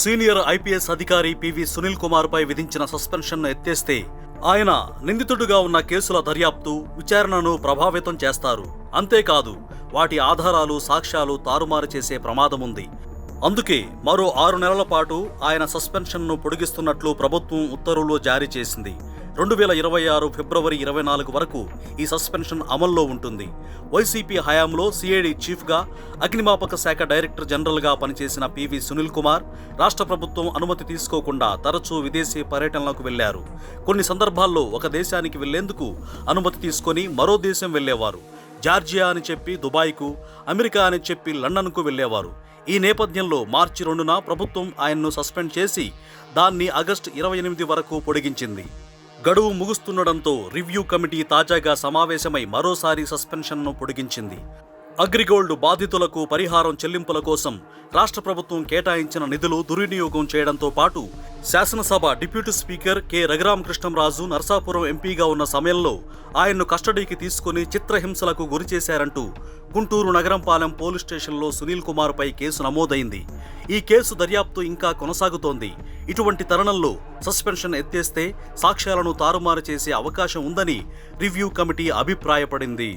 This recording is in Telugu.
సీనియర్ ఐపీఎస్ అధికారి పివి సునీల్ కుమార్ పై విధించిన సస్పెన్షన్ను ఎత్తేస్తే ఆయన నిందితుడిగా ఉన్న కేసుల దర్యాప్తు, విచారణను ప్రభావితం చేస్తారు. అంతేకాదు వాటి ఆధారాలు, సాక్ష్యాలు తారుమారు చేసే ప్రమాదముంది. అందుకే మరో 6 నెలల పాటు ఆయన సస్పెన్షన్ను పొడిగిస్తున్నట్లు ప్రభుత్వం ఉత్తర్వులు జారీ చేసింది. 2026 ఫిబ్రవరి 24 వరకు ఈ సస్పెన్షన్ అమల్లో ఉంటుంది. వైసీపీ హయాంలో సిఐడి చీఫ్గా, అగ్నిమాపక శాఖ డైరెక్టర్ జనరల్గా పనిచేసిన పివి సునీల్ కుమార్ రాష్ట్ర ప్రభుత్వం అనుమతి తీసుకోకుండా తరచూ విదేశీ పర్యటనలకు వెళ్లారు. కొన్ని సందర్భాల్లో ఒక దేశానికి వెళ్లేందుకు అనుమతి తీసుకొని మరో దేశం వెళ్లేవారు. జార్జియా అని చెప్పి దుబాయ్కు, అమెరికా అని చెప్పి లండన్కు వెళ్లేవారు. ఈ నేపథ్యంలో మార్చి 2న ప్రభుత్వం ఆయన్ను సస్పెండ్ చేసి దాన్ని ఆగస్టు 28 వరకు పొడిగించింది. గడువు ముగుస్తుండటంతో రివ్యూ కమిటీ తాజాగా సమావేశమై మరోసారి సస్పెన్షన్ను పొడిగించింది. అగ్రిగోల్డ్ బాధితులకు పరిహారం చెల్లింపుల కోసం రాష్ట్ర ప్రభుత్వం కేటాయించిన నిధులు దుర్వినియోగం చేయడంతో పాటు శాసనసభ deputy speaker K Raghurama Krishnam Raju Narasapuram ఎంపీగా ఉన్న సమయంలో ఆయన్ను కస్టడీకి తీసుకుని చిత్రహింసలకు గురిచేశారంటూ గుంటూరు నగరంపాలెం పోలీస్ స్టేషన్లో సునీల్ కుమార్ పై కేసు నమోదైంది. ఈ కేసు దర్యాప్తు ఇంకా కొనసాగుతోంది. ఇటువంటి తరుణంలో సస్పెన్షన్ ఎత్తేస్తే సాక్ష్యాలను తారుమారు చేసే అవకాశం ఉందని రివ్యూ కమిటీ అభిప్రాయపడింది.